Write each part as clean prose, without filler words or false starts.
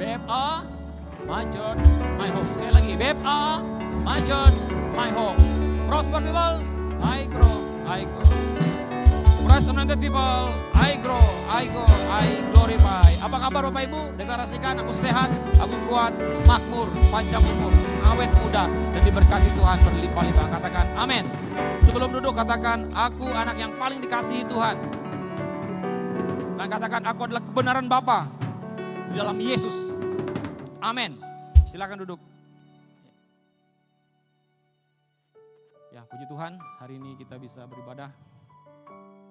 Babe, my church, my home. Sekali lagi, babe, my church, my home. Prosper people, I grow, I go. Praise anointed people, I grow, I go, I glorify. Apa kabar Bapak Ibu? Deklarasikan, aku sehat, aku kuat, makmur, panjang umur, awet muda, dan diberkati Tuhan berlimpah-limpah. Katakan amin. Sebelum duduk katakan, aku anak yang paling dikasihi Tuhan. Dan katakan, aku adalah kebenaran Bapa di dalam Yesus. Amin. Silakan duduk. Ya, puji Tuhan, hari ini kita bisa beribadah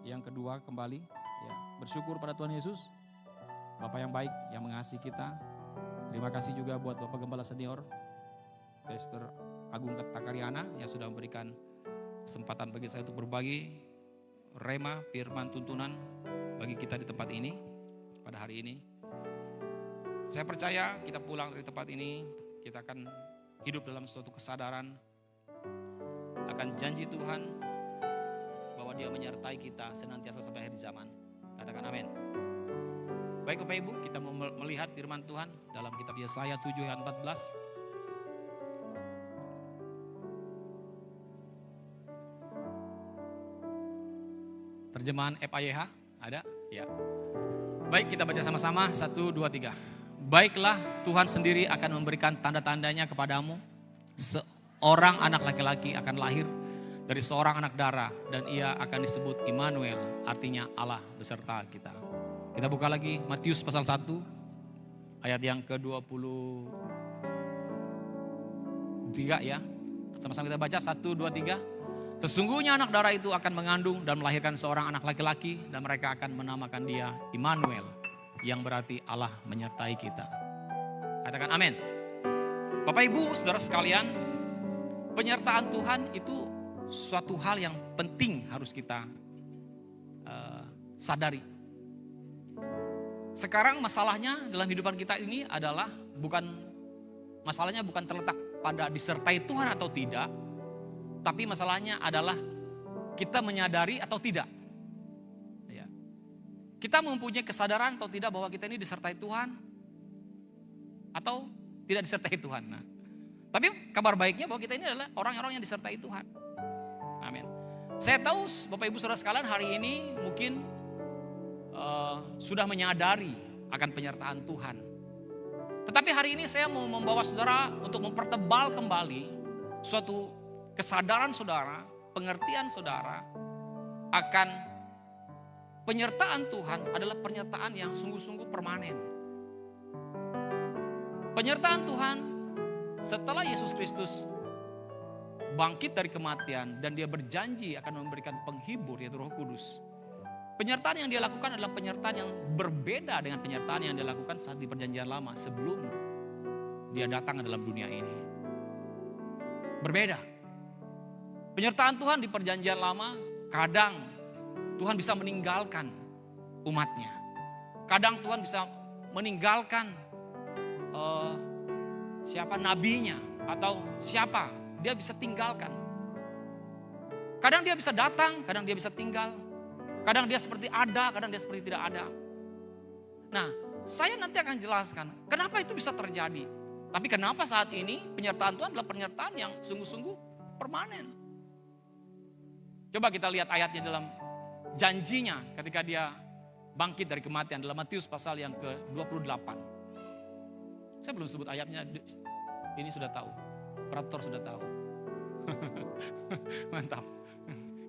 yang kedua kembali. Ya, bersyukur pada Tuhan Yesus, Bapak yang baik, yang mengasihi kita. Terima kasih juga buat Bapak Gembala Senior, Pastor Agung Takariana, yang sudah memberikan kesempatan bagi saya untuk berbagi rema, firman, tuntunan bagi kita di tempat ini pada hari ini. Saya percaya kita pulang dari tempat ini, kita akan hidup dalam suatu kesadaran akan janji Tuhan bahwa Dia menyertai kita senantiasa sampai akhir zaman. Katakan amin. Baik Bapak Ibu, kita mau melihat firman Tuhan dalam kitab Yesaya 7 ayat 14. Terjemahan FAYH ada? Ya. Baik, kita baca sama-sama 1, 2, 3. Baiklah, Tuhan sendiri akan memberikan tanda-tandanya kepadamu. Seorang anak laki-laki akan lahir dari seorang anak darah, dan ia akan disebut Immanuel, artinya Allah beserta kita. Kita buka lagi Matius pasal 1 ayat yang ke-23 ya. Sama-sama kita baca 1, 2, 3. Sesungguhnya anak darah itu akan mengandung dan melahirkan seorang anak laki-laki, dan mereka akan menamakan dia Immanuel, yang berarti Allah menyertai kita. Katakan amin. Bapak Ibu, saudara sekalian, penyertaan Tuhan itu suatu hal yang penting harus kita sadari. Sekarang masalahnya dalam kehidupan kita ini adalah masalahnya bukan terletak pada disertai Tuhan atau tidak, tapi masalahnya adalah kita menyadari atau tidak. Ya. Kita mempunyai kesadaran atau tidak bahwa kita ini disertai Tuhan atau tidak disertai Tuhan. Nah, tapi kabar baiknya bahwa kita ini adalah orang-orang yang disertai Tuhan. Amin. Saya tahu Bapak Ibu Saudara sekalian hari ini mungkin sudah menyadari akan penyertaan Tuhan. Tetapi hari ini saya mau membawa saudara untuk mempertebal kembali suatu kesadaran saudara, pengertian saudara akan penyertaan Tuhan adalah penyertaan yang sungguh-sungguh permanen. Penyertaan Tuhan setelah Yesus Kristus bangkit dari kematian dan dia berjanji akan memberikan penghibur yaitu Roh Kudus. Penyertaan yang dia lakukan adalah penyertaan yang berbeda dengan penyertaan yang dia lakukan saat di perjanjian lama sebelum dia datang ke dalam dunia ini. Berbeda. Penyertaan Tuhan di perjanjian lama kadang Tuhan bisa meninggalkan umatnya. Kadang Tuhan bisa meninggalkan siapa nabinya atau siapa. Dia bisa tinggalkan. Kadang dia bisa datang, kadang dia bisa tinggal. Kadang dia seperti ada, kadang dia seperti tidak ada. Nah, saya nanti akan jelaskan kenapa itu bisa terjadi. Tapi kenapa saat ini penyertaan Tuhan adalah penyertaan yang sungguh-sungguh permanen. Coba kita lihat ayatnya dalam janjinya ketika dia bangkit dari kematian dalam Matius pasal yang ke-28. Saya belum sebut ayatnya, ini sudah tahu. Operator sudah tahu. Mantap.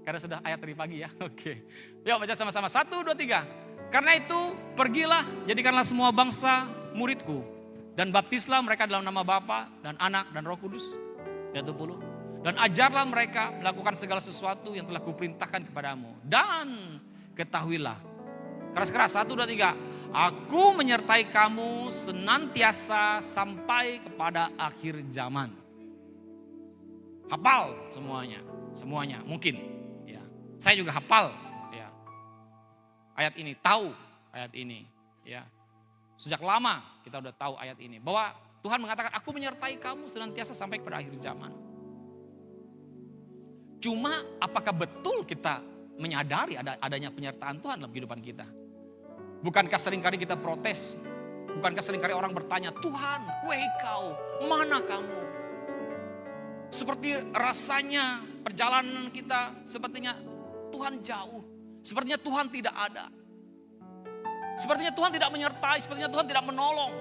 Karena sudah ayat dari pagi ya. Oke. Yuk baca sama-sama. 1, 2, 3. Karena itu pergilah, jadikanlah semua bangsa muridku. Dan baptislah mereka dalam nama Bapa dan Anak dan Roh Kudus. Ayat 20. Dan ajarlah mereka melakukan segala sesuatu yang telah kuperintahkan kepadamu. Dan ketahuilah. Keras-keras. 1, 2, 3. Aku menyertai kamu senantiasa sampai kepada akhir zaman. Hafal semuanya mungkin. Ya, saya juga hafal. Ya, ayat ini, tahu ayat ini. Ya, sejak lama kita udah tahu ayat ini bahwa Tuhan mengatakan, aku menyertai kamu senantiasa sampai kepada akhir zaman. Cuma apakah betul kita menyadari adanya penyertaan Tuhan dalam kehidupan kita? Bukankah seringkali kita protes Bukankah seringkali orang bertanya, Tuhan, wahai kau, mana kamu? Seperti rasanya perjalanan kita, sepertinya Tuhan jauh. Sepertinya Tuhan tidak ada. Sepertinya Tuhan tidak menyertai, sepertinya Tuhan tidak menolong.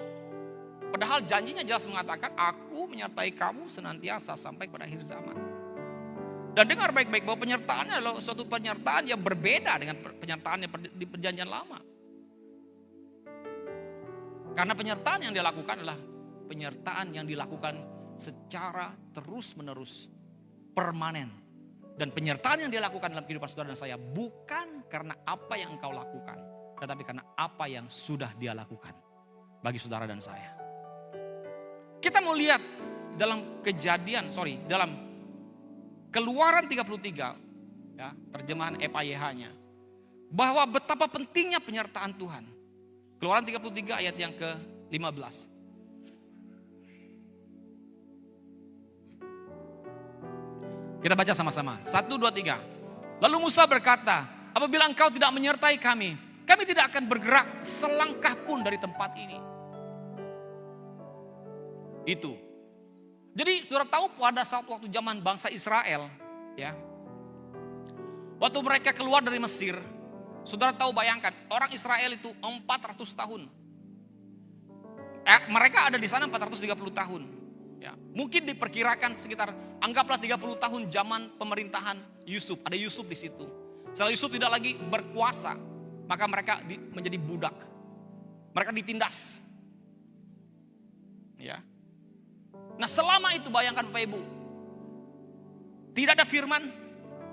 Padahal janjinya jelas mengatakan, aku menyertai kamu senantiasa sampai pada akhir zaman. Dan dengar baik-baik bahwa penyertaannya adalah suatu penyertaan yang berbeda dengan penyertaan di perjanjian lama. Karena penyertaan yang dilakukan adalah penyertaan yang dilakukan secara terus-menerus, permanen. Dan penyertaan yang dilakukan dalam kehidupan saudara dan saya bukan karena apa yang engkau lakukan, tetapi karena apa yang sudah dia lakukan bagi saudara dan saya. Kita mau lihat dalam dalam Keluaran 33, ya, terjemahan EPYH-nya, bahwa betapa pentingnya penyertaan Tuhan. Keluaran 33 ayat yang ke-15. Kita baca sama-sama. 1, 2, 3. Lalu Musa berkata, apabila engkau tidak menyertai kami, kami tidak akan bergerak selangkah pun dari tempat ini. Itu. Jadi saudara tahu pada saat waktu zaman bangsa Israel, ya, waktu mereka keluar dari Mesir, saudara tahu bayangkan orang Israel itu 400 tahun. Mereka ada di sana 430 tahun. Ya, mungkin diperkirakan sekitar anggaplah 30 tahun zaman pemerintahan Yusuf. Ada Yusuf di situ. Setelah Yusuf tidak lagi berkuasa, maka mereka menjadi budak. Mereka ditindas. Ya. Nah selama itu bayangkan Bapak Ibu, tidak ada firman,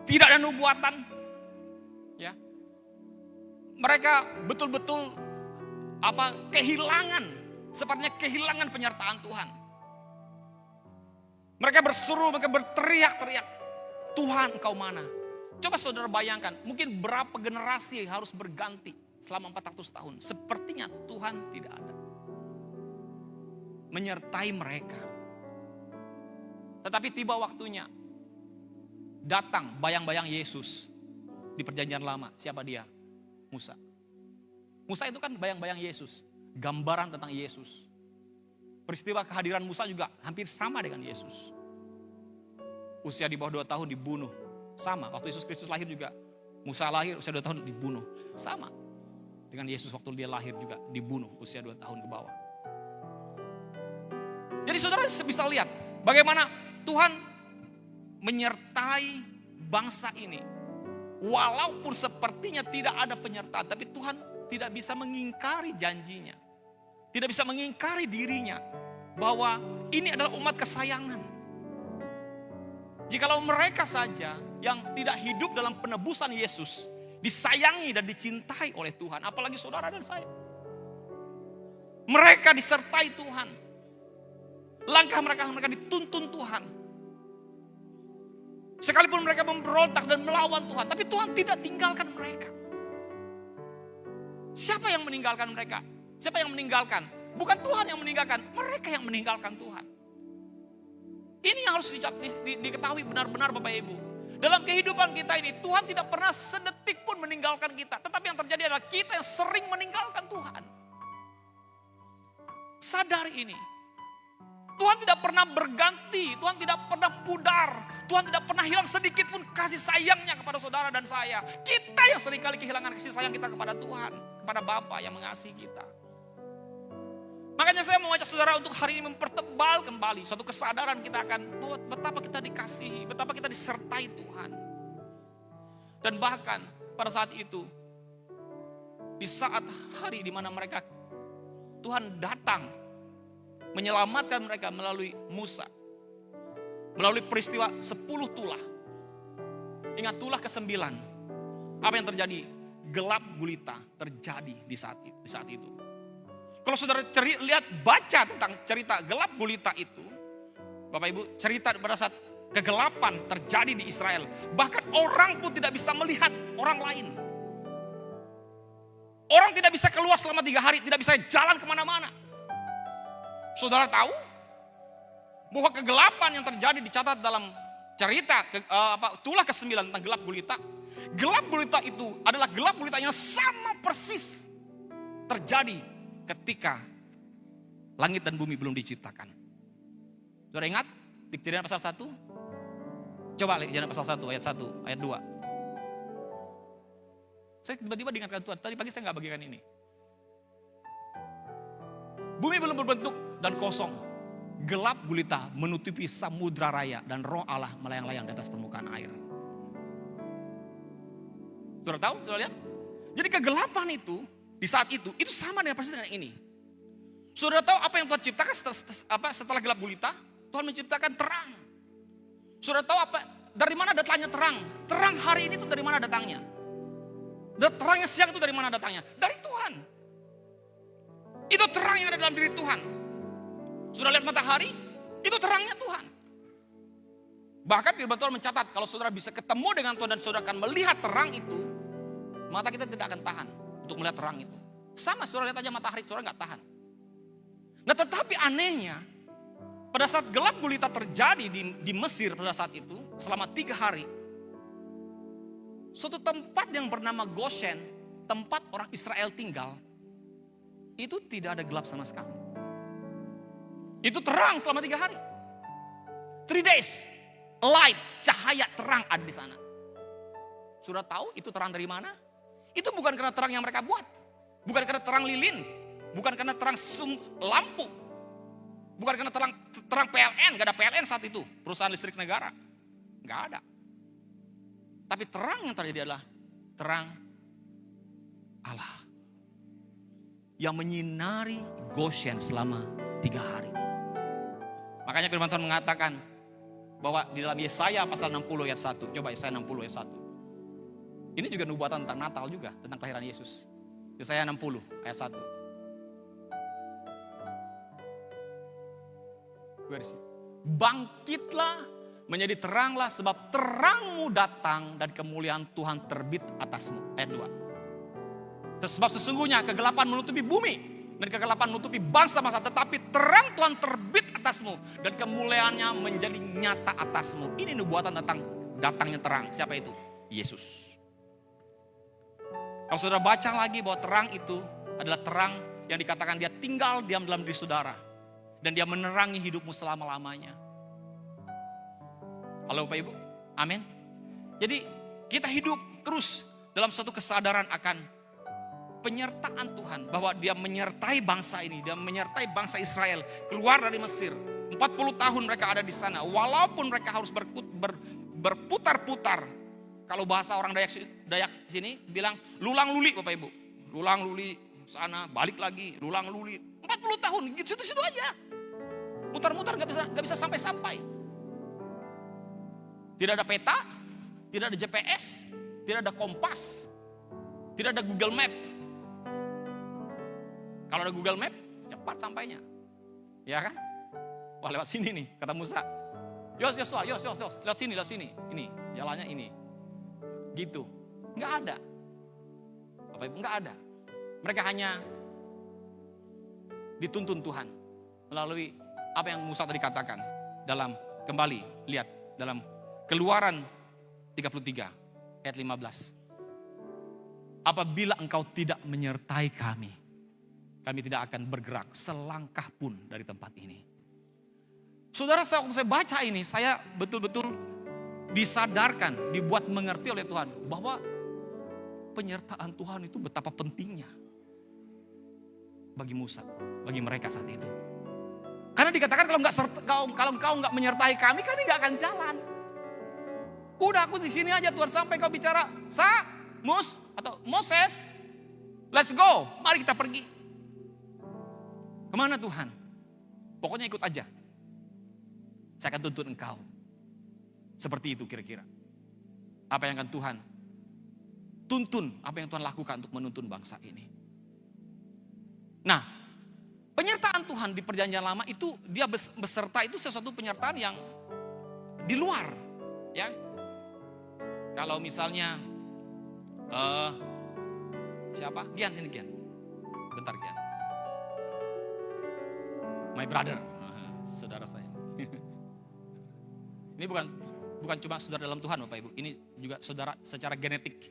tidak ada nubuatan, ya. Mereka betul-betul kehilangan, sepertinya kehilangan penyertaan Tuhan. Mereka berseru, mereka berteriak-teriak, Tuhan engkau mana? Coba saudara bayangkan, mungkin berapa generasi harus berganti selama 400 tahun. Sepertinya Tuhan tidak ada menyertai mereka. Tetapi tiba waktunya, datang bayang-bayang Yesus di perjanjian lama. Siapa dia? Musa. Musa itu kan bayang-bayang Yesus, gambaran tentang Yesus. Peristiwa kehadiran Musa juga hampir sama dengan Yesus. Usia di bawah 2 tahun dibunuh. Sama, waktu Yesus Kristus lahir juga. Musa lahir usia 2 tahun dibunuh. Sama dengan Yesus waktu dia lahir juga dibunuh usia 2 tahun ke bawah. Jadi saudara bisa lihat bagaimana Tuhan menyertai bangsa ini. Walaupun sepertinya tidak ada penyertaan, tapi Tuhan tidak bisa mengingkari janjinya. Tidak bisa mengingkari dirinya bahwa ini adalah umat kesayangan. Jikalau mereka saja yang tidak hidup dalam penebusan Yesus, disayangi dan dicintai oleh Tuhan, apalagi saudara dan saya. Mereka disertai Tuhan. Langkah mereka dituntun Tuhan. Sekalipun mereka memberontak dan melawan Tuhan, tapi Tuhan tidak tinggalkan mereka. Siapa yang meninggalkan mereka? Siapa yang meninggalkan? Bukan Tuhan yang meninggalkan, mereka yang meninggalkan Tuhan. Ini yang harus diketahui benar-benar Bapak Ibu. Dalam kehidupan kita ini, Tuhan tidak pernah sedetik pun meninggalkan kita. Tetapi yang terjadi adalah kita yang sering meninggalkan Tuhan. Sadari ini. Tuhan tidak pernah berganti, Tuhan tidak pernah pudar, Tuhan tidak pernah hilang sedikit pun kasih sayangnya kepada saudara dan saya. Kita yang seringkali kehilangan kasih sayang kita kepada Tuhan, kepada Bapa yang mengasihi kita. Makanya saya mengajak saudara untuk hari ini mempertebal kembali suatu kesadaran kita akan bahwa betapa kita dikasihi, betapa kita disertai Tuhan. Dan bahkan pada saat itu, di saat hari di mana mereka Tuhan datang menyelamatkan mereka melalui Musa. Melalui peristiwa 10 tulah. Ingat tulah ke-9. Apa yang terjadi? Gelap gulita terjadi di saat itu. Kalau saudara baca tentang cerita gelap gulita itu. Bapak Ibu, cerita pada saat kegelapan terjadi di Israel. Bahkan orang pun tidak bisa melihat orang lain. Orang tidak bisa keluar selama 3 hari. Tidak bisa jalan kemana-mana. Saudara tahu bahwa kegelapan yang terjadi dicatat dalam cerita tulah ke-9 tentang gelap gulita. Gelap gulita itu adalah gelap gulita yang sama persis terjadi ketika langit dan bumi belum diciptakan. Saudara ingat di Kejadian pasal 1? Coba lihat Kejadian pasal 1 ayat 1, ayat 2. Saya tiba-tiba diingatkan Tuhan, tadi pagi saya gak bagikan ini. Bumi belum berbentuk dan kosong. Gelap gulita menutupi samudra raya dan roh Allah melayang-layang di atas permukaan air. Saudara tahu? Saudara lihat? Jadi kegelapan itu, di saat itu sama dengan persis dengan ini. Saudara tahu apa yang Tuhan ciptakan setelah gelap gulita? Tuhan menciptakan terang. Saudara tahu apa? Dari mana datangnya terang? Terang hari ini itu dari mana datangnya? Dan terangnya siang itu dari mana datangnya? Dari Tuhan. Itu terang yang ada dalam diri Tuhan. Sudah lihat matahari? Itu terangnya Tuhan. Bahkan firman Tuhan mencatat kalau saudara bisa ketemu dengan Tuhan dan saudara akan melihat terang itu, mata kita tidak akan tahan untuk melihat terang itu. Sama, saudara lihat aja matahari, saudara gak tahan. Nah tetapi anehnya, pada saat gelap gulita terjadi di Mesir pada saat itu, selama 3 hari, suatu tempat yang bernama Goshen, tempat orang Israel tinggal, itu tidak ada gelap sama sekali. Itu terang selama 3 hari. 3 days, light, cahaya terang ada di sana. Sudah tahu itu terang dari mana? Itu bukan karena terang yang mereka buat. Bukan karena terang lilin. Bukan karena terang lampu. Bukan karena terang PLN. Gak ada PLN saat itu, perusahaan listrik negara. Gak ada. Tapi terang yang terjadi adalah terang Allah. Yang menyinari Goshen selama 3 hari. Makanya firman Tuhan mengatakan bahwa di dalam Yesaya pasal 60 ayat 1. Coba Yesaya 60 ayat 1. Ini juga nubuatan tentang Natal juga, tentang kelahiran Yesus. Yesaya 60 ayat 1. Bangkitlah, menjadi teranglah sebab terangmu datang dan kemuliaan Tuhan terbit atasmu. Ayat 2. Sebab sesungguhnya kegelapan menutupi bumi dan kegelapan menutupi bangsa-bangsa, tetapi terang Tuhan terbit atasmu dan kemuliaannya menjadi nyata atasmu. Ini nubuatan tentang datangnya terang. Siapa itu? Yesus. Kalau saudara baca lagi bahwa terang itu adalah terang yang dikatakan dia tinggal diam dalam diri saudara dan dia menerangi hidupmu selama-lamanya. Halo Bapak Ibu, amin. Jadi kita hidup terus dalam suatu kesadaran akan penyertaan Tuhan, bahwa dia menyertai bangsa ini, dia menyertai bangsa Israel keluar dari Mesir. 40 tahun mereka ada di sana, walaupun mereka harus berputar-putar. Kalau bahasa orang Dayak sini bilang lulang luli Bapak Ibu. Lulang luli sana, balik lagi, lulang luli. 40 tahun, situ-situ aja. Mutar-mutar gak bisa sampai-sampai. Tidak ada peta, tidak ada GPS, tidak ada kompas, tidak ada Google Map. Kalau ada Google Map, cepat sampainya. Ya kan? Wah lewat sini nih, kata Musa. Yos, lewat sini. Ini, jalannya ini. Gitu. Nggak ada. Bapak Ibu, nggak ada. Mereka hanya dituntun Tuhan melalui apa yang Musa tadi katakan. Dalam, kembali, lihat. Dalam Keluaran 33 ayat 15. Apabila engkau tidak menyertai kami tidak akan bergerak selangkah pun dari tempat ini. Saudara, waktu saya baca ini, saya betul-betul disadarkan, dibuat mengerti oleh Tuhan bahwa penyertaan Tuhan itu betapa pentingnya bagi Musa, bagi mereka saat itu. Karena dikatakan kalau engkau nggak menyertai kami nggak akan jalan. Udah aku di sini aja Tuhan, sampai kau bicara, Moses, let's go, mari kita pergi. Kemana Tuhan? Pokoknya ikut aja. Saya akan tuntun engkau. Seperti itu kira-kira. Apa yang akan Tuhan tuntun, apa yang Tuhan lakukan untuk menuntun bangsa ini. Nah, penyertaan Tuhan di perjanjian lama itu, dia beserta itu sesuatu penyertaan yang di luar. Ya. Kalau misalnya, siapa? Gian, sini Gian. Bentar Gian. My brother, saudara saya. Ini bukan cuma saudara dalam Tuhan Bapak Ibu, ini juga saudara secara genetik.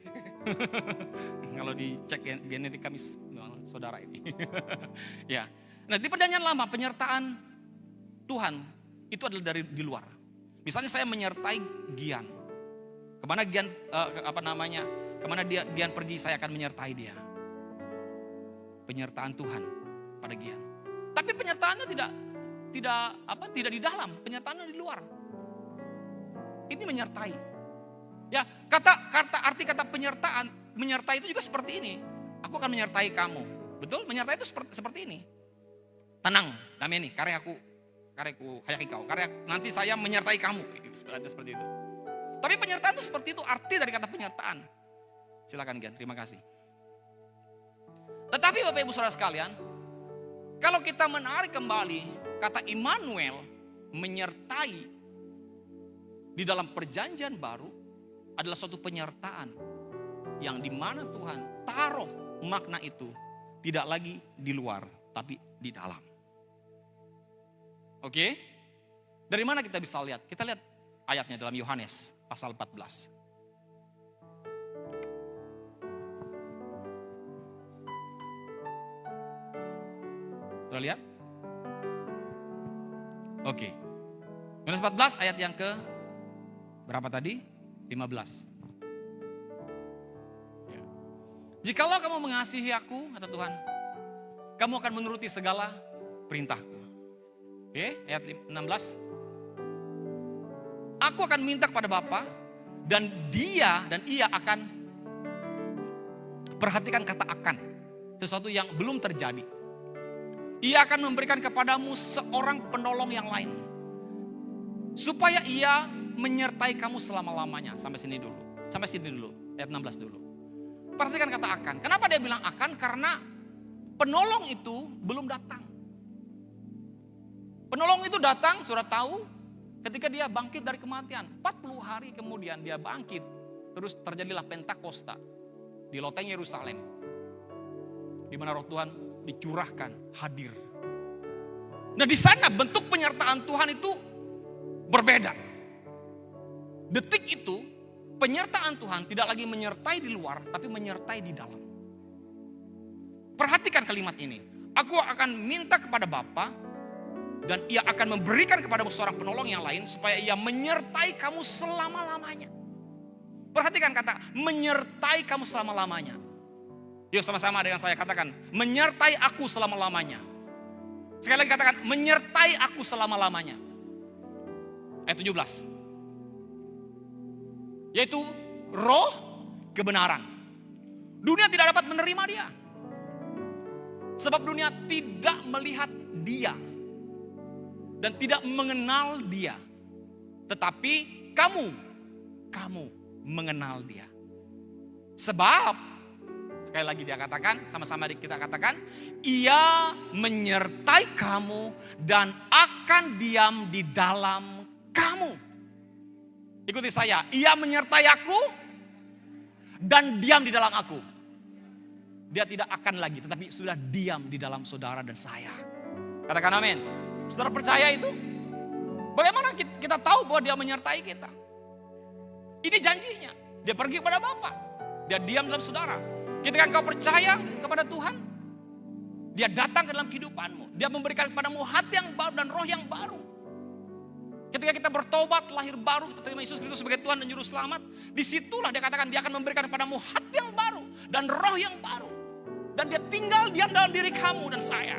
Kalau dicek genetik kami memang saudara ini. Ya, Nah, di perjanjian lama penyertaan Tuhan itu adalah dari di luar. Misalnya saya menyertai Gian. Kemana Gian kemana Gian pergi, saya akan menyertai dia. Penyertaan Tuhan pada Gian. Tapi penyertaannya tidak di dalam, penyertaannya di luar. Ini menyertai. Ya, arti kata menyertai itu juga seperti ini. Aku akan menyertai kamu. Betul? Menyertai itu seperti ini. Tenang, damai nih, karyaku hayaki kau. Nanti saya menyertai kamu. Seperti itu. Tapi penyertaan itu seperti itu, arti dari kata penyertaan. Silakan Gian, terima kasih. Tetapi Bapak Ibu Saudara sekalian, kalau kita menarik kembali kata Immanuel, menyertai di dalam perjanjian baru adalah suatu penyertaan yang dimana Tuhan taruh makna itu tidak lagi di luar, tapi di dalam. Oke? Dari mana kita bisa lihat? Kita lihat ayatnya dalam Yohanes pasal 14. Sudah lihat? Oke. Yohanes 14 ayat yang ke berapa tadi? 15. Ya. Jikalau kamu mengasihi aku, kata Tuhan, kamu akan menuruti segala perintahku. Oke, ayat 16. Aku akan minta kepada Bapa dan ia akan perhatikan kata akan. Sesuatu yang belum terjadi. Ia akan memberikan kepadamu seorang penolong yang lain. Supaya ia menyertai kamu selama-lamanya. Sampai sini dulu. Ayat 16 dulu. Perhatikan kata akan. Kenapa dia bilang akan? Karena penolong itu belum datang. Penolong itu datang, sudah tahu, ketika dia bangkit dari kematian. 40 hari kemudian dia bangkit. Terus terjadilah Pentakosta di loteng Yerusalem. Di mana roh Tuhan dicurahkan, hadir. Nah, di sana bentuk penyertaan Tuhan itu berbeda. Detik itu penyertaan Tuhan tidak lagi menyertai di luar, tapi menyertai di dalam. Perhatikan kalimat ini. Aku akan minta kepada Bapa dan ia akan memberikan kepadamu seorang penolong yang lain supaya ia menyertai kamu selama-lamanya. Perhatikan kata menyertai kamu selama-lamanya. Yuk sama-sama dengan saya katakan, menyertai aku selama-lamanya. Sekali lagi katakan, menyertai aku selama-lamanya. Ayat 17. Yaitu roh kebenaran. Dunia tidak dapat menerima dia. Sebab dunia tidak melihat dia. Dan tidak mengenal dia. Tetapi kamu mengenal dia. Sebab sekali lagi dia katakan, sama-sama kita katakan, ia menyertai kamu dan akan diam di dalam kamu. Ikuti saya, ia menyertai aku dan diam di dalam aku. Dia tidak akan lagi, tetapi sudah diam di dalam saudara dan saya. Katakan amin. Saudara percaya itu? Bagaimana kita tahu bahwa dia menyertai kita? Ini janjinya. Dia pergi kepada Bapa. Dia diam dalam saudara. Ketika engkau percaya kepada Tuhan, dia datang ke dalam kehidupanmu. Dia memberikan kepadamu hati yang baru dan roh yang baru. Ketika kita bertobat, lahir baru, kita terima Yesus Kristus sebagai Tuhan dan Juru Selamat. Disitulah dia katakan dia akan memberikan kepadamu hati yang baru dan roh yang baru. Dan dia tinggal diam dalam diri kamu dan saya.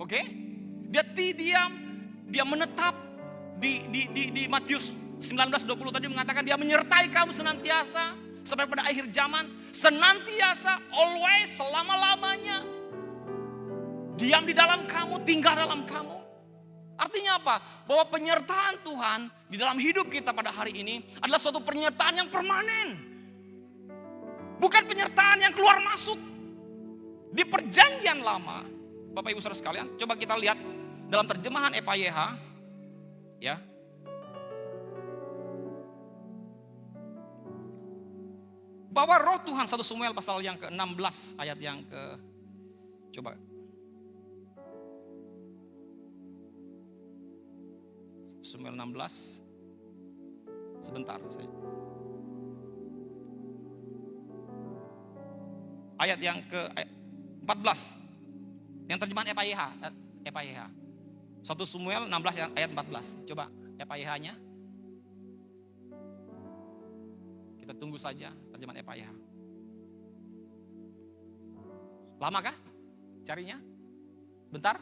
Oke? Dia diam, dia menetap di Matius 19:20 tadi mengatakan dia menyertai kamu senantiasa. Sampai pada akhir zaman, senantiasa, always, selama-lamanya. Diam di dalam kamu, tinggal dalam kamu. Artinya apa? Bahwa penyertaan Tuhan di dalam hidup kita pada hari ini adalah suatu penyertaan yang permanen. Bukan penyertaan yang keluar masuk. Di perjanjian lama, Bapak Ibu Saudara sekalian, coba kita lihat dalam terjemahan EPYH, ya. Bahwa roh Tuhan 1 Samuel pasal yang ke-16 ayat yang ke coba Samuel 16 sebentar saya. Ayat yang ke 14. Yang terjemahan EPYH. 1 Samuel 16 ayat 14. Coba EPYH-nya. Kita tunggu saja terjemahan EPYH. Lama kah carinya? Bentar?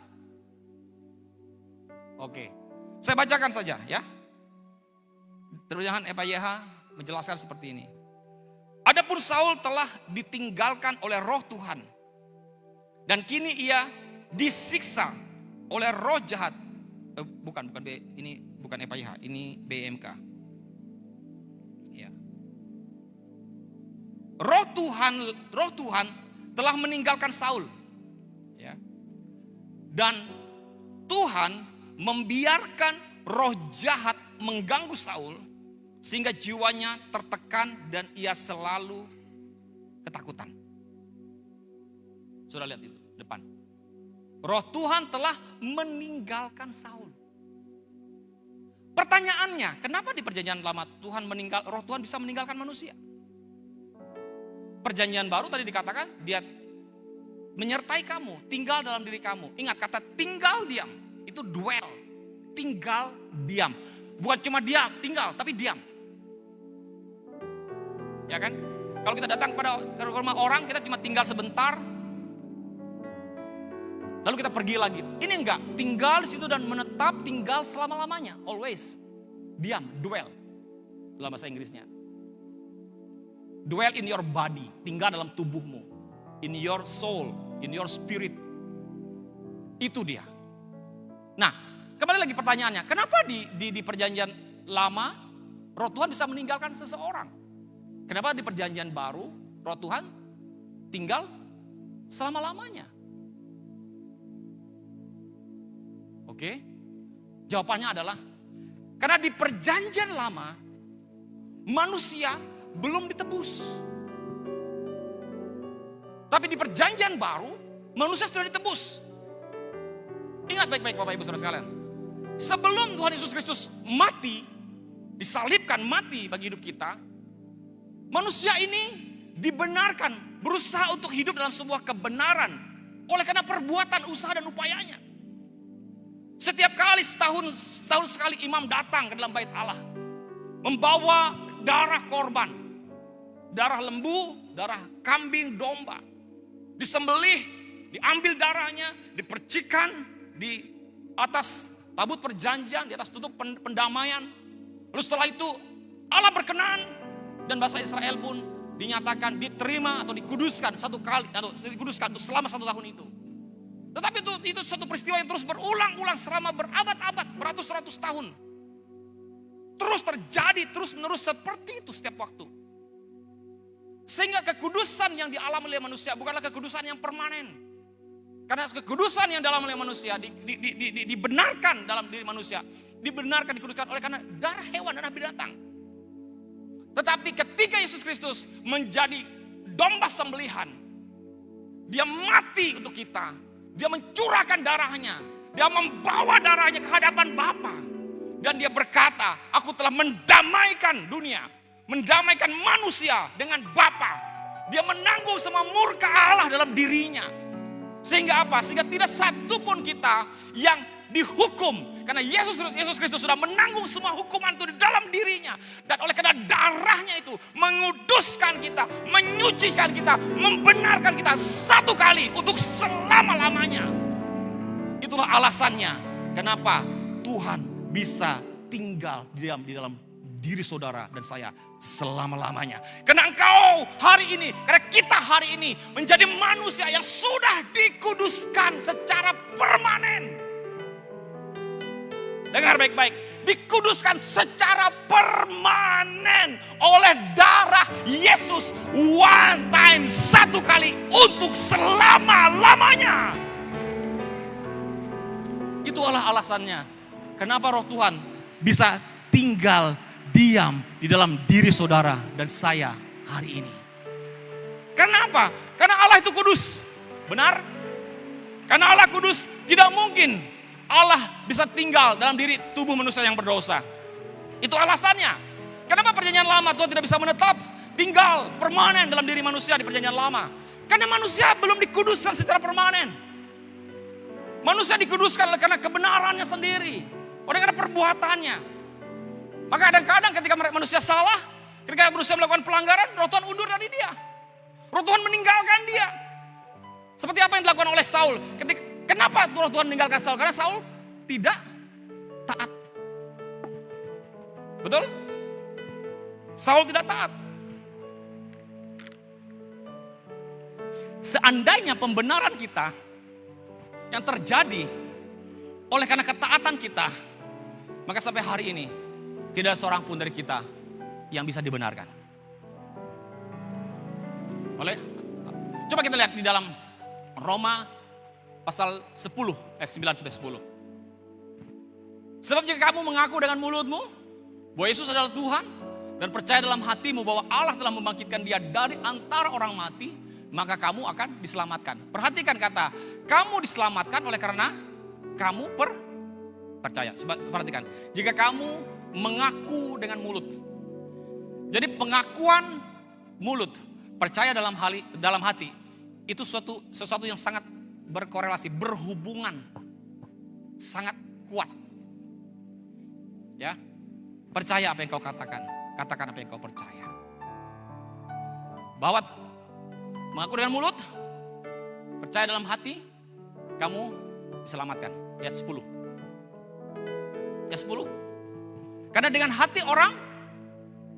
Oke. Saya bacakan saja ya. Terjemahan EPYH menjelaskan seperti ini. Adapun Saul telah ditinggalkan oleh roh Tuhan. Dan kini ia disiksa oleh roh jahat. Ini bukan EPYH, ini BMK. Ya. Roh Tuhan telah meninggalkan Saul. Ya. Dan Tuhan membiarkan roh jahat mengganggu Saul sehingga jiwanya tertekan dan ia selalu ketakutan. Sudah lihat itu depan. Roh Tuhan telah meninggalkan Saul. Pertanyaannya, kenapa di Perjanjian Lama roh Tuhan bisa meninggalkan manusia? Perjanjian Baru tadi dikatakan dia menyertai kamu, tinggal dalam diri kamu. Ingat kata tinggal diam, itu dwell, tinggal diam. Bukan cuma dia tinggal, tapi diam. Ya kan? Kalau kita datang ke rumah orang, kita cuma tinggal sebentar, lalu kita pergi lagi. Ini enggak, tinggal di situ dan menetap, tinggal selama-lamanya, always. Diam, dwell. Dalam bahasa Inggrisnya. Dwell in your body, tinggal dalam tubuhmu. In your soul, in your spirit. Itu dia. Nah, kembali lagi pertanyaannya, kenapa di Perjanjian Lama roh Tuhan bisa meninggalkan seseorang? Kenapa di Perjanjian Baru roh Tuhan tinggal selama-lamanya? Oke? Jawabannya adalah karena di Perjanjian Lama manusia belum ditebus. Tapi di Perjanjian Baru manusia sudah ditebus. Ingat baik-baik Bapak Ibu Saudara sekalian. Sebelum Tuhan Yesus Kristus mati, disalibkan mati bagi hidup kita, manusia ini dibenarkan, berusaha untuk hidup dalam sebuah kebenaran oleh karena perbuatan, usaha dan upayanya. Setiap kali setahun sekali imam datang ke dalam bait Allah, membawa darah korban, darah lembu, darah kambing, domba, disembelih, diambil darahnya, dipercikan di atas tabut perjanjian, di atas tutup pendamaian. Lalu setelah itu Allah berkenan. Dan bahasa Israel pun dinyatakan diterima atau dikuduskan satu kali atau dikuduskan untuk selama 1 tahun itu. Tetapi itu suatu peristiwa yang terus berulang-ulang selama berabad-abad, beratus-ratus tahun. Terus terjadi terus-menerus seperti itu setiap waktu. Sehingga kekudusan yang dialami oleh manusia bukanlah kekudusan yang permanen. Karena kekudusan yang dialami oleh manusia dibenarkan dalam diri manusia, dibenarkan dikuduskan oleh karena darah hewan dan binatang. Tetapi ketika Yesus Kristus menjadi domba sembelihan, dia mati untuk kita, dia mencurahkan darahnya, dia membawa darahnya ke hadapan Bapa, dan dia berkata, aku telah mendamaikan dunia, mendamaikan manusia dengan Bapa. Dia menanggung semua murka Allah dalam dirinya. Sehingga apa? Sehingga tidak satu pun kita yang dihukum. Karena Yesus Kristus sudah menanggung semua hukuman itu di dalam dirinya. Dan oleh karena darahnya itu menguduskan kita, menyucikan kita, membenarkan kita satu kali untuk selama-lamanya. Itulah alasannya kenapa Tuhan bisa tinggal diam di dalam diri saudara dan saya selama-lamanya. Karena engkau hari ini, karena kita hari ini menjadi manusia yang sudah dikuduskan secara permanen. Dengar baik-baik, dikuduskan secara permanen oleh darah Yesus one time, satu kali untuk selama-lamanya. Itulah alasannya kenapa roh Tuhan bisa tinggal diam di dalam diri saudara dan saya hari ini. Kenapa? Karena Allah itu kudus. Benar? Karena Allah kudus, tidak mungkin Allah bisa tinggal dalam diri tubuh manusia yang berdosa. Itu alasannya. Kenapa Perjanjian Lama Tuhan tidak bisa menetap, tinggal permanen dalam diri manusia di Perjanjian Lama? Karena manusia belum dikuduskan secara permanen. Manusia dikuduskan karena kebenarannya sendiri, oleh karena perbuatannya. Maka kadang-kadang ketika manusia salah, ketika manusia melakukan pelanggaran, Roh Tuhan undur dari dia. Roh Tuhan meninggalkan dia. Seperti apa yang dilakukan oleh Saul. Kenapa Roh Tuhan meninggalkan Saul? Karena Saul tidak taat. Betul? Saul tidak taat. Seandainya pembenaran kita yang terjadi oleh karena ketaatan kita, maka sampai hari ini tidak seorang pun dari kita yang bisa dibenarkan. Coba kita lihat di dalam Roma pasal 10 ayat 9 sampai 10. Sebab jika kamu mengaku dengan mulutmu bahwa Yesus adalah Tuhan dan percaya dalam hatimu bahwa Allah telah membangkitkan dia dari antara orang mati, maka kamu akan diselamatkan. Perhatikan kata, kamu diselamatkan oleh karena kamu percaya. Perhatikan, jika kamu mengaku dengan mulut. Jadi pengakuan mulut, percaya dalam hati, itu sesuatu yang sangat berkorelasi, berhubungan, sangat kuat. Ya, percaya apa yang kau katakan apa yang kau percaya. Bahwa mengaku dengan mulut, percaya dalam hati, kamu diselamatkan. Ayat 10. Ayat 10. Karena dengan hati orang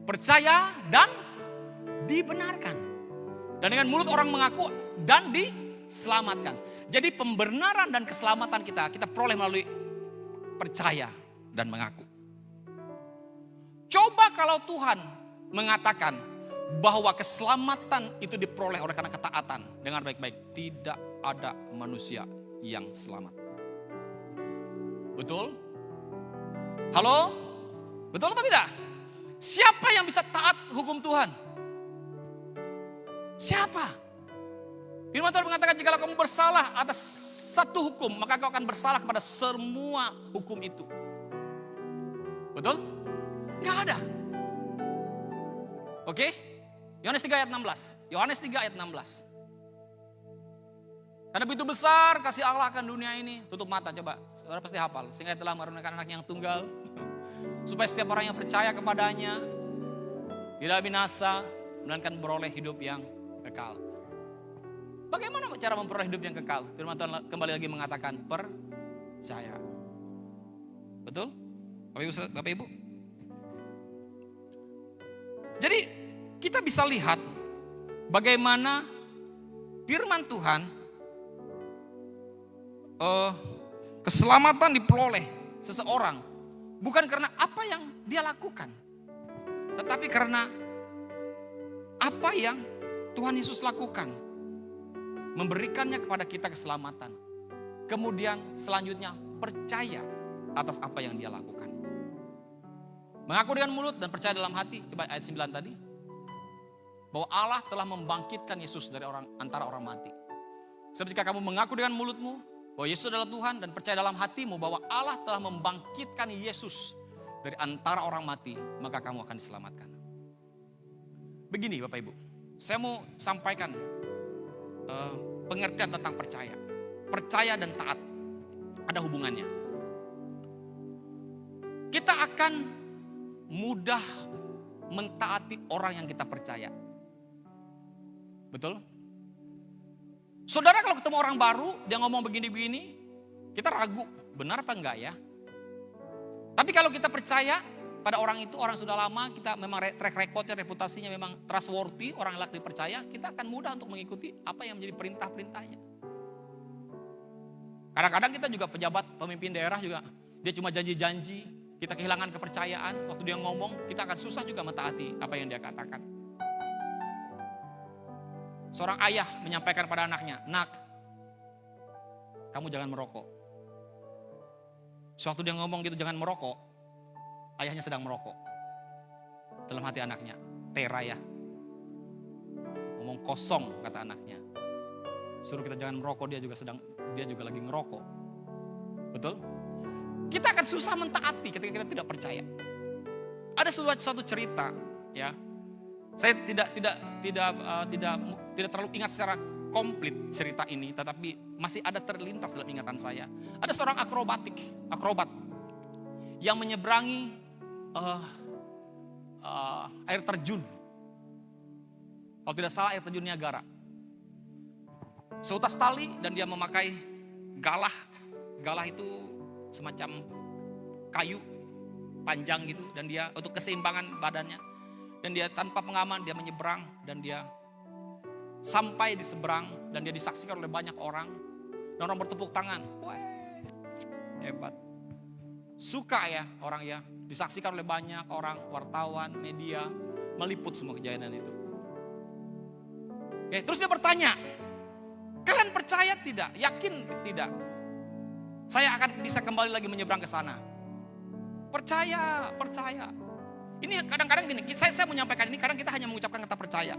percaya dan dibenarkan. Dan dengan mulut orang mengaku dan diselamatkan. Jadi pembenaran dan keselamatan kita peroleh melalui percaya dan mengaku. Coba kalau Tuhan mengatakan bahwa keselamatan itu diperoleh oleh karena ketaatan. Dengar baik-baik, tidak ada manusia yang selamat. Betul? Halo? Betul apa tidak? Siapa yang bisa taat hukum Tuhan? Siapa? Firman Tuhan mengatakan jika kamu bersalah atas satu hukum, maka kau akan bersalah kepada semua hukum itu. Betul? Enggak ada. Oke? Yohanes 3 ayat 16. Yohanes 3 ayat 16. Karena begitu besar kasih Allah akan dunia ini. Tutup mata coba. Saudara pasti hafal. Sehingga telah mengaruniakan anak yang tunggal. Supaya setiap orang yang percaya kepadanya tidak binasa, melainkan beroleh hidup yang kekal. Bagaimana cara memperoleh hidup yang kekal? Firman Tuhan kembali lagi mengatakan percaya. Betul? Bapak Ibu? Jadi kita bisa lihat bagaimana firman Tuhan, keselamatan diperoleh seseorang bukan karena apa yang dia lakukan, tetapi karena apa yang Tuhan Yesus lakukan, memberikannya kepada kita keselamatan. Kemudian selanjutnya percaya atas apa yang dia lakukan. Mengaku dengan mulut dan percaya dalam hati. Coba ayat 9 tadi. Bahwa Allah telah membangkitkan Yesus dari antara orang mati. Sebab jika kamu mengaku dengan mulutmu bahwa Yesus adalah Tuhan dan percaya dalam hatimu bahwa Allah telah membangkitkan Yesus dari antara orang mati, maka kamu akan diselamatkan. Begini Bapak Ibu, saya mau sampaikan pengertian tentang percaya. Percaya dan taat ada hubungannya. Kita akan mudah mentaati orang yang kita percaya. Betul? Saudara kalau ketemu orang baru, dia ngomong begini-begini, kita ragu, benar apa enggak ya? Tapi kalau kita percaya pada orang itu, orang sudah lama, kita memang track recordnya, reputasinya memang trustworthy, orang yang dipercaya, kita akan mudah untuk mengikuti apa yang menjadi perintah-perintahnya. Kadang-kadang kita juga pejabat, pemimpin daerah juga, dia cuma janji-janji, kita kehilangan kepercayaan, waktu dia ngomong, kita akan susah juga mentaati apa yang dia katakan. Seorang ayah menyampaikan pada anaknya, "Nak, kamu jangan merokok." Sewaktu dia ngomong gitu, jangan merokok, ayahnya sedang merokok. Dalam hati anaknya, "Tera ya, ngomong kosong," kata anaknya. Suruh kita jangan merokok, dia juga lagi ngerokok. Betul? Kita akan susah mentaati ketika kita tidak percaya. Ada suatu cerita, ya. Saya tidak terlalu ingat secara komplit cerita ini, tetapi masih ada terlintas dalam ingatan saya. Ada seorang akrobat yang menyeberangi air terjun. Kalau tidak salah air terjun Niagara. Seutas tali dan dia memakai galah. Galah itu semacam kayu panjang gitu, dan dia untuk keseimbangan badannya. Dan dia tanpa pengaman dia menyeberang, dan dia sampai di seberang, dan dia disaksikan oleh banyak orang. Dan orang bertepuk tangan. Wah, hebat. Suka ya orang ya, disaksikan oleh banyak orang, wartawan, media, meliput semua kejadian itu. Oke, terus dia bertanya, kalian percaya tidak? Yakin tidak? Saya akan bisa kembali lagi menyeberang ke sana. Percaya. Ini kadang-kadang gini, saya menyampaikan ini, kadang kita hanya mengucapkan kata percaya.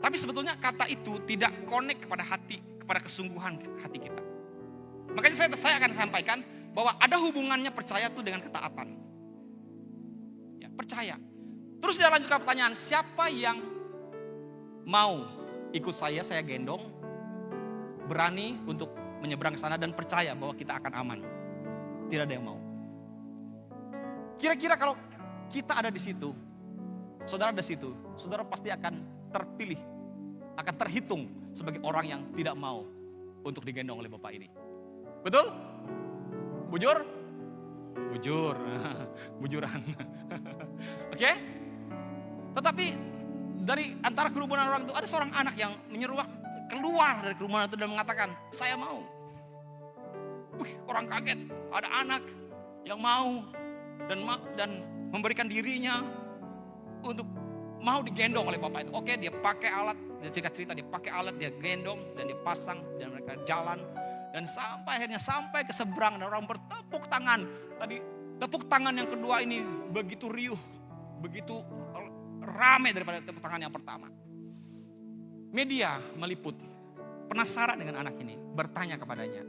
Tapi sebetulnya kata itu tidak connect kepada hati, kepada kesungguhan hati kita. Makanya saya akan sampaikan bahwa ada hubungannya percaya itu dengan ketaatan. Ya, percaya. Terus dia lanjutkan pertanyaan, siapa yang mau ikut saya gendong, berani untuk menyeberang ke sana dan percaya bahwa kita akan aman. Tidak ada yang mau. Kira-kira kalau kita ada di situ, saudara ada di situ, saudara pasti akan terpilih, akan terhitung sebagai orang yang tidak mau untuk digendong oleh Bapak ini. Betul? Bujur? Bujur. Bujuran. Oke? Tetapi dari antara kerumunan orang itu ada seorang anak yang menyeruak keluar dari kerumunan itu dan mengatakan, saya mau. Orang kaget, ada anak yang mau dan memberikan dirinya untuk mau digendong oleh Bapak itu. Oke, dia pakai alat, dia cerita dia pakai alat, dia gendong dan dia pasang dan mereka jalan dan akhirnya sampai ke seberang dan orang bertepuk tangan. Tadi tepuk tangan yang kedua ini begitu riuh, begitu ramai daripada tepuk tangan yang pertama. Media meliput, penasaran dengan anak ini, bertanya kepadanya,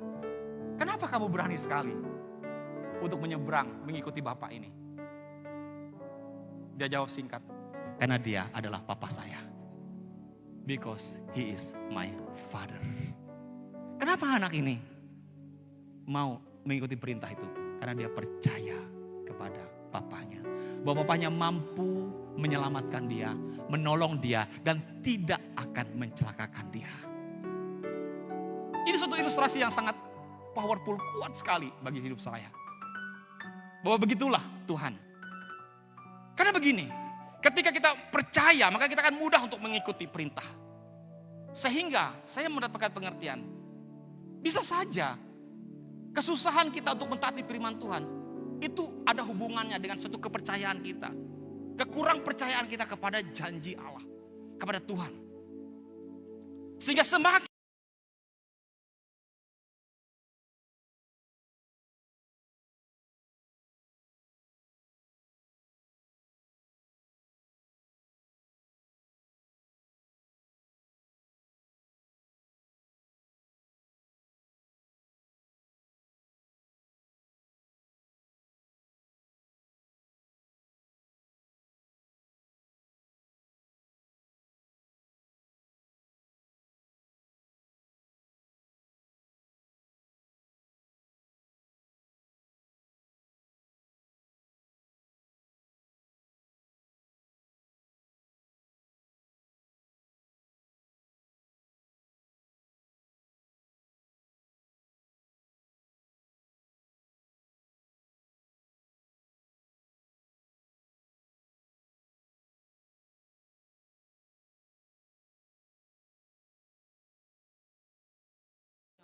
kenapa kamu berani sekali untuk menyeberang mengikuti Bapak ini? Dia jawab singkat, karena dia adalah papa saya. Because he is my father. Kenapa anak ini mau mengikuti perintah itu? Karena dia percaya kepada papanya. Bahwa papanya mampu menyelamatkan dia, menolong dia, dan tidak akan mencelakakan dia. Ini suatu ilustrasi yang sangat powerful, kuat sekali bagi hidup saya. Bahwa begitulah Tuhan. Karena begini, ketika kita percaya, maka kita akan mudah untuk mengikuti perintah. Sehingga saya mendapatkan pengertian, bisa saja kesusahan kita untuk mentaati firman Tuhan, itu ada hubungannya dengan suatu kepercayaan kita. Kekurang percayaan kita kepada janji Allah, kepada Tuhan. Sehingga semakin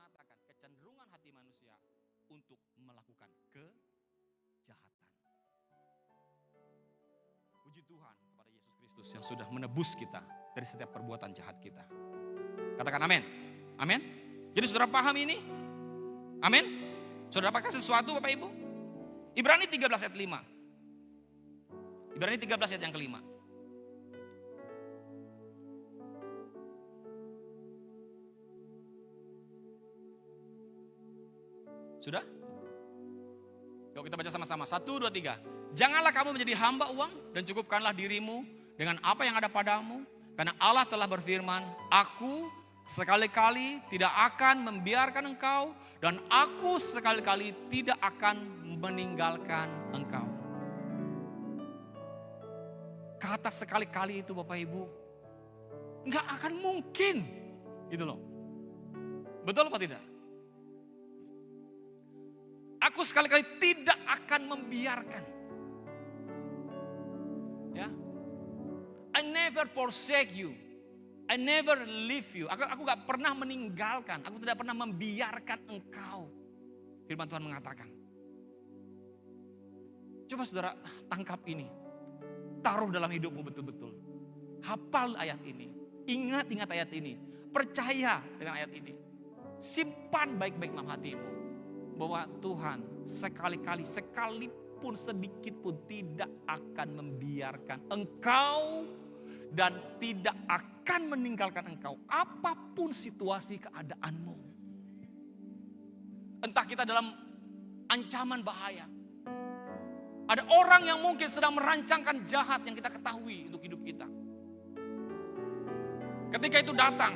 mengatakan kecenderungan hati manusia untuk melakukan kejahatan. Puji Tuhan kepada Yesus Kristus yang sudah menebus kita dari setiap perbuatan jahat kita. Katakan amin. Amin. Jadi saudara paham ini? Amin. Saudara apakah sesuatu Bapak Ibu? Ibrani 13 ayat 5. Ibrani 13 ayat yang kelima. Sudah? Yuk kita baca sama-sama. 1, 2, 3. Janganlah kamu menjadi hamba uang dan cukupkanlah dirimu dengan apa yang ada padamu. Karena Allah telah berfirman, aku sekali-kali tidak akan membiarkan engkau, dan aku sekali-kali tidak akan meninggalkan engkau. Kata sekali-kali itu Bapak Ibu, nggak akan mungkin, gitu loh. Betul apa tidak? Aku sekali-kali tidak akan membiarkan. Ya, I never forsake you. I never leave you. Aku gak pernah meninggalkan. Aku tidak pernah membiarkan engkau. Firman Tuhan mengatakan. Coba saudara tangkap ini. Taruh dalam hidupmu betul-betul. Hafal ayat ini. Ingat ayat ini. Percaya dengan ayat ini. Simpan baik-baik dalam hatimu. Bahwa Tuhan sekali-kali, sekalipun sedikit pun tidak akan membiarkan engkau. Dan tidak akan meninggalkan engkau apapun situasi keadaanmu. Entah kita dalam ancaman bahaya. Ada orang yang mungkin sedang merancangkan jahat yang kita ketahui untuk hidup kita. Ketika itu datang,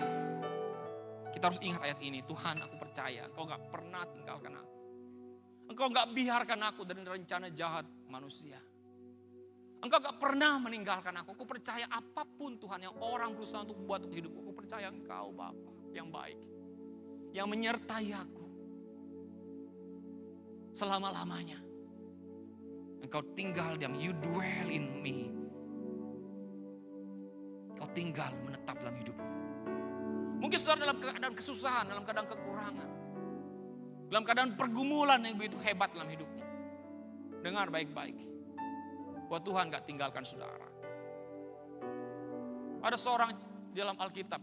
kita harus ingat ayat ini. Tuhan, aku percaya Engkau gak pernah tinggalkan aku. Engkau gak biarkan aku dari rencana jahat manusia. Engkau gak pernah meninggalkan aku. Aku percaya apapun Tuhan yang orang berusaha untuk buat untuk hidupku. Aku percaya Engkau Bapa yang baik. Yang menyertai aku. Selama-lamanya. Engkau tinggal diam. You dwell in me. Engkau tinggal menetap dalam hidupku. Mungkin saudara dalam keadaan kesusahan. Dalam keadaan kekurangan. Dalam keadaan pergumulan yang begitu hebat dalam hidupmu. Dengar baik-baik. Bahwa Tuhan gak tinggalkan saudara. Ada seorang di dalam Alkitab.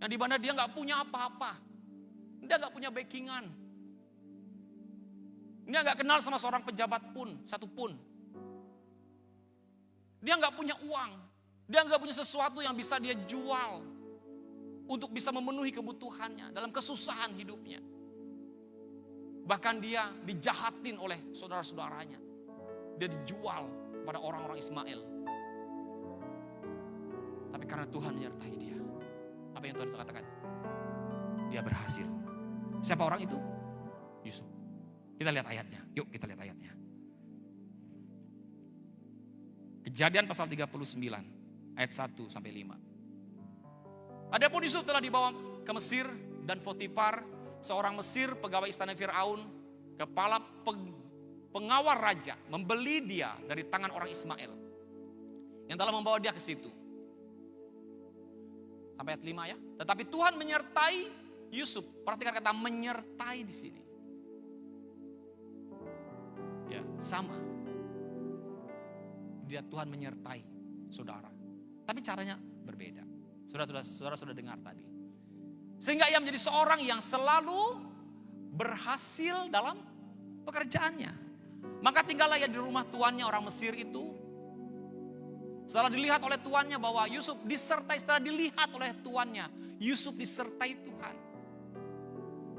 Yang dimana dia gak punya apa-apa. Dia gak punya backingan. Dia gak kenal sama seorang pejabat pun, satu pun. Dia gak punya uang. Dia gak punya sesuatu yang bisa dia jual. Untuk bisa memenuhi kebutuhannya dalam kesusahan hidupnya. Bahkan dia dijahatin oleh saudara-saudaranya. Dia dijual kepada orang-orang Ismail. Tapi karena Tuhan menyertai dia. Apa yang Tuhan katakan? Dia berhasil. Siapa orang itu? Yusuf. Kita lihat ayatnya. Yuk kita lihat ayatnya. Kejadian pasal 39 ayat 1 sampai 5. Adapun Yusuf telah dibawa ke Mesir dan Potifar, seorang Mesir pegawai istana Firaun, kepala pengawal raja, membeli dia dari tangan orang Ismail yang telah membawa dia ke situ. Sampai ayat 5 ya. Tetapi Tuhan menyertai Yusuf. Perhatikan kata menyertai di sini. Ya, sama. Dia Tuhan menyertai saudara. Tapi caranya berbeda. Saudara sudah dengar tadi. Sehingga ia menjadi seorang yang selalu berhasil dalam pekerjaannya. Maka tinggallah ia di rumah tuannya orang Mesir itu. Setelah dilihat oleh tuannya bahwa Yusuf disertai, setelah dilihat oleh tuannya, Yusuf disertai Tuhan.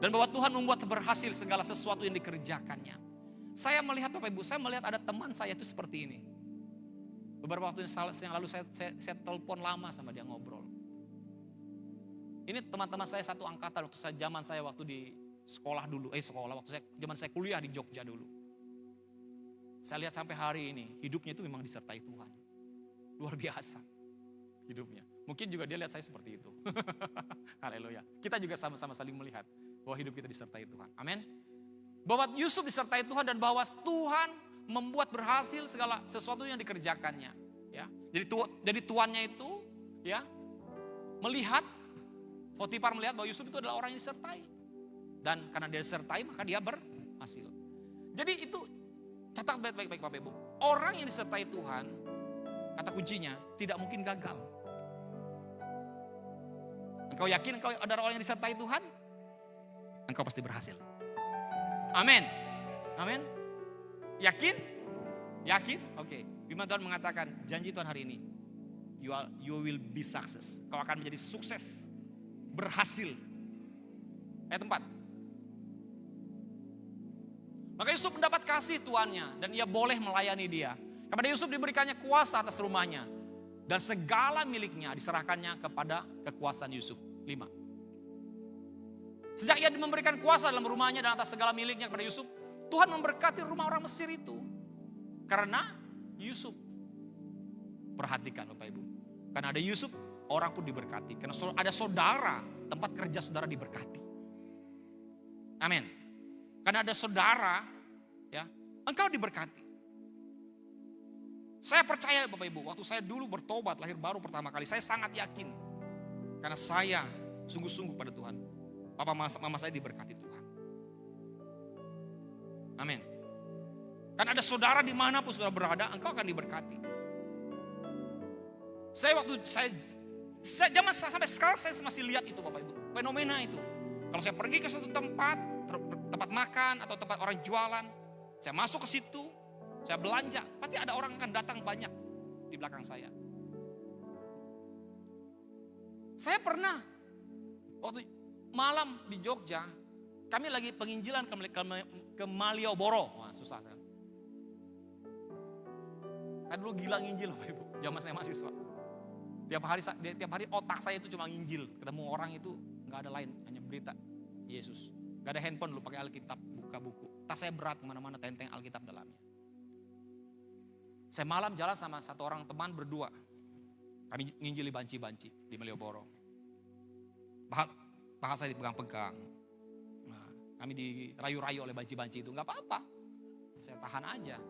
Dan bahwa Tuhan membuat berhasil segala sesuatu yang dikerjakannya. Saya melihat Bapak Ibu, saya melihat ada teman saya itu seperti ini. Beberapa waktu yang lalu saya telepon lama sama dia ngobrol. Ini teman-teman saya satu angkatan waktu zaman saya waktu di sekolah dulu. Waktu zaman saya kuliah di Jogja dulu. Saya lihat sampai hari ini hidupnya itu memang disertai Tuhan. Luar biasa hidupnya. Mungkin juga dia lihat saya seperti itu. Haleluya. Kita juga sama-sama saling melihat bahwa hidup kita disertai Tuhan. Amin. Bahwa Yusuf disertai Tuhan dan bahwa Tuhan membuat berhasil segala sesuatu yang dikerjakannya. Ya. Jadi tuannya itu ya melihat, Potifar melihat bahwa Yusuf itu adalah orang yang disertai. Dan karena dia disertai maka dia berhasil. Jadi itu catat baik-baik Bapak Ibu. Orang yang disertai Tuhan, kata kuncinya, tidak mungkin gagal. Engkau yakin engkau adalah orang yang disertai Tuhan? Engkau pasti berhasil. Amin. Amin. Yakin? Yakin? Oke. Firman Tuhan mengatakan, janji Tuhan hari ini, you will be success. Kau akan menjadi sukses. Berhasil. Ayat 4. Maka Yusuf mendapat kasih tuannya dan ia boleh melayani dia. Kepada Yusuf diberikannya kuasa atas rumahnya Dan segala miliknya diserahkannya kepada kekuasaan Yusuf. 5. Sejak ia memberikan kuasa dalam rumahnya dan atas segala miliknya kepada Yusuf, Tuhan memberkati rumah orang Mesir itu. Karena Yusuf. Perhatikan Bapak Ibu. Karena ada Yusuf, orang pun diberkati. Karena ada saudara, tempat kerja saudara diberkati. Amin. Karena ada saudara, ya, engkau diberkati. Saya percaya Bapak Ibu, waktu saya dulu bertobat lahir baru pertama kali, saya sangat yakin. Karena saya sungguh-sungguh pada Tuhan. Papa mama saya diberkati Tuhan. Amin. Karena ada saudara dimanapun saudara berada, engkau akan diberkati. Saya zaman sampai sekarang saya masih lihat itu Bapak Ibu. Fenomena itu. Kalau saya pergi ke suatu tempat makan atau tempat orang jualan, saya masuk ke situ, saya belanja, pasti ada orang akan datang banyak di belakang saya. Saya pernah waktu malam di Jogja, kami lagi penginjilan ke Malioboro. Wah, susah kan. Saya dulu gila nginjil Bapak Ibu, zaman saya mahasiswa. Tiap hari otak saya itu cuma nginjil, ketemu orang itu nggak ada lain, hanya berita Yesus. Gak ada handphone, lu pakai Alkitab, buka buku. Tas saya berat kemana-mana, tenteng Alkitab dalamnya. Saya malam jalan sama satu orang teman berdua. Kami nginjili banci-banci di Malioboro. Paha saya dipegang-pegang. Nah, kami dirayu-rayu oleh banci-banci itu, gak apa-apa. Saya tahan aja,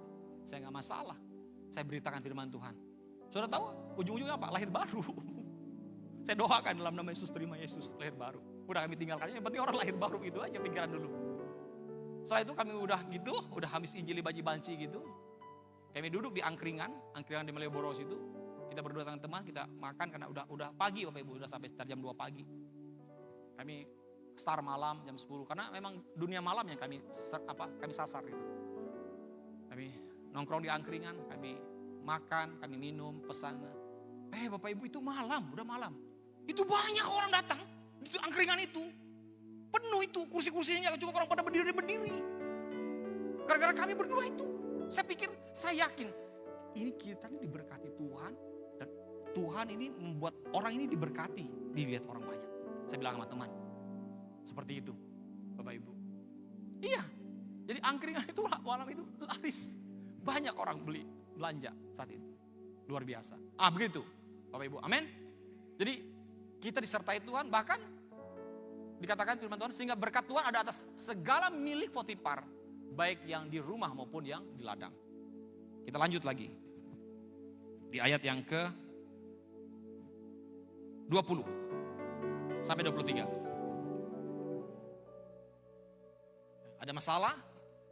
saya gak masalah. Saya beritakan firman Tuhan. Saudara tahu ujung-ujungnya apa? Lahir baru. Saya doakan dalam nama Yesus, terima Yesus, lahir baru. Udah kami tinggalkan, yang penting orang lahir baru gitu aja pikiran dulu. Setelah itu kami udah habis injili banci-banci gitu. Kami duduk di angkringan di Malioboro situ. Kita berdua sama teman, kita makan karena udah pagi Bapak Ibu, udah sampai sekitar jam 2 pagi. Kami start malam jam 10 karena memang dunia malam yang kami sasar gitu. Kami nongkrong di angkringan, kami makan, kami minum, pesan. Bapak Ibu itu udah malam. Itu banyak orang datang. Itu angkringan itu. Penuh itu, kursi-kursinya gak cukup orang pada berdiri. Gara-gara kami berdua itu. Saya yakin. Ini kita ini diberkati Tuhan. Dan Tuhan ini membuat orang ini diberkati. Dilihat orang banyak. Saya bilang sama teman. Seperti itu Bapak Ibu. Iya. Jadi angkringan itu malam itu laris. Banyak orang belanja saat itu. Luar biasa. Begitu Bapak Ibu. Amin. Jadi kita disertai Tuhan, bahkan dikatakan firman Tuhan sehingga berkat Tuhan ada atas segala milik Potifar, baik yang di rumah maupun yang di ladang. Kita lanjut lagi. Di ayat yang ke 20 sampai 23. Ada masalah,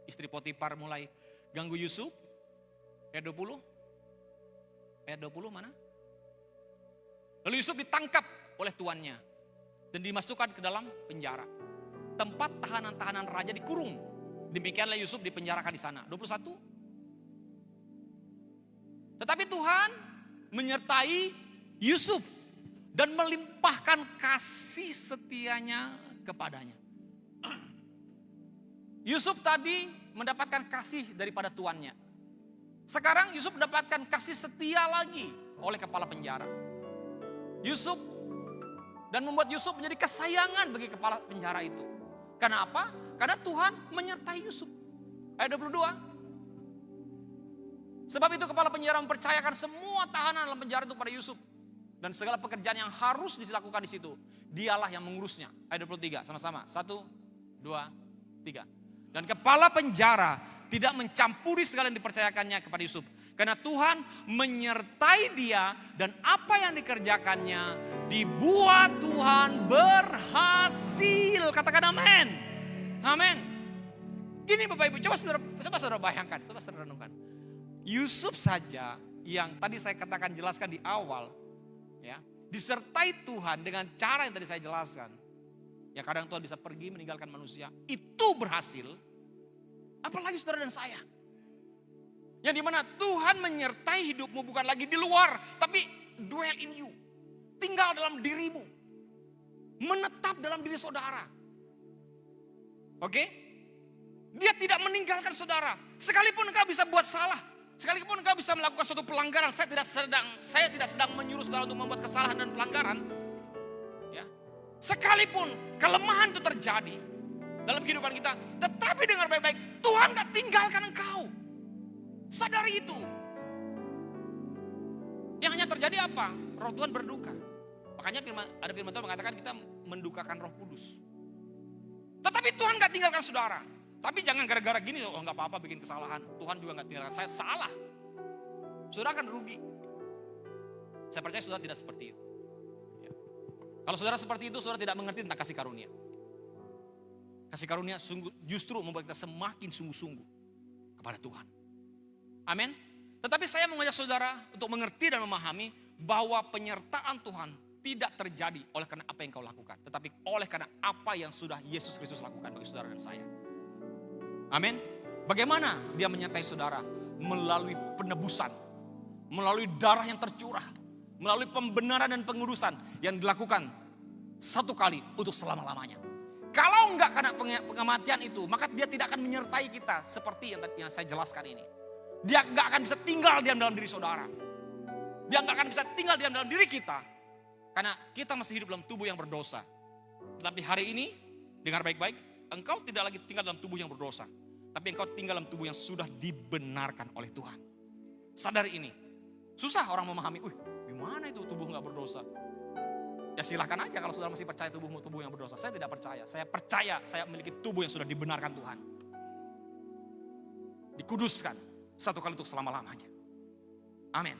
istri Potifar mulai ganggu Yusuf. Ayat 20. Ayat 20 mana? Lalu Yusuf ditangkap oleh tuannya dan dimasukkan ke dalam penjara. Tempat tahanan-tahanan raja dikurung. Demikianlah Yusuf dipenjarakan di sana. 21. Tetapi Tuhan menyertai Yusuf dan melimpahkan kasih setianya kepadanya. Yusuf tadi mendapatkan kasih daripada tuannya. Sekarang Yusuf mendapatkan kasih setia lagi oleh kepala penjara. Yusuf dan membuat Yusuf menjadi kesayangan bagi kepala penjara itu. Kenapa? Karena Tuhan menyertai Yusuf. Ayat 22. Sebab itu kepala penjara mempercayakan semua tahanan dalam penjara itu pada Yusuf. Dan segala pekerjaan yang harus dilakukan di situ, dialah yang mengurusnya. Ayat 23, sama-sama. 1, 2, 3. Dan kepala penjara tidak mencampuri segala yang dipercayakannya kepada Yusuf. Karena Tuhan menyertai dia dan apa yang dikerjakannya dibuat Tuhan berhasil. Katakan amin. Amin. Gini Bapak Ibu, coba saudara bayangkan, coba saudara renungkan. Yusuf saja yang tadi saya katakan jelaskan di awal, ya, disertai Tuhan dengan cara yang tadi saya jelaskan. Ya kadang Tuhan bisa pergi meninggalkan manusia, itu berhasil. Apalagi saudara dan saya. Yang dimana Tuhan menyertai hidupmu bukan lagi di luar, tapi dwell in you. Tinggal dalam dirimu. Menetap dalam diri saudara. Oke? Dia tidak meninggalkan saudara. Sekalipun engkau bisa buat salah. Sekalipun engkau bisa melakukan suatu pelanggaran, saya tidak sedang menyuruh saudara untuk membuat kesalahan dan pelanggaran. Ya. Sekalipun kelemahan itu terjadi dalam kehidupan kita, tetapi dengar baik-baik, Tuhan gak tinggalkan engkau. Sadari itu. Yang hanya terjadi apa? Roh Tuhan berduka. Makanya ada firman Tuhan mengatakan kita mendukakan Roh Kudus. Tetapi Tuhan gak tinggalkan saudara. Tapi jangan gara-gara gini, oh gak apa-apa bikin kesalahan. Tuhan juga gak tinggalkan saya, salah. Saudara akan rugi. Saya percaya saudara tidak seperti itu. Ya. Kalau saudara seperti itu, saudara tidak mengerti tentang kasih karunia. Kasih karunia justru membuat kita semakin sungguh-sungguh kepada Tuhan. Amin. Tetapi saya mengajak saudara untuk mengerti dan memahami bahwa penyertaan Tuhan tidak terjadi oleh karena apa yang kau lakukan. Tetapi oleh karena apa yang sudah Yesus Kristus lakukan bagi saudara dan saya. Amin. Bagaimana dia menyertai saudara? Melalui penebusan. Melalui darah yang tercurah. Melalui pembenaran dan pengudusan yang dilakukan satu kali untuk selama-lamanya. Kalau enggak karena pengamatian itu, maka dia tidak akan menyertai kita seperti yang saya jelaskan ini. Dia enggak akan bisa tinggal diam dalam diri saudara. Dia enggak akan bisa tinggal diam dalam diri kita. Karena kita masih hidup dalam tubuh yang berdosa. Tetapi hari ini, dengar baik-baik, engkau tidak lagi tinggal dalam tubuh yang berdosa. Tapi engkau tinggal dalam tubuh yang sudah dibenarkan oleh Tuhan. Sadari ini. Susah orang memahami, gimana itu tubuh gak berdosa? Ya silahkan aja kalau saudara masih percaya tubuhmu tubuh yang berdosa. Saya tidak percaya. Saya percaya saya memiliki tubuh yang sudah dibenarkan Tuhan. Dikuduskan satu kali untuk selama-lamanya. Amin.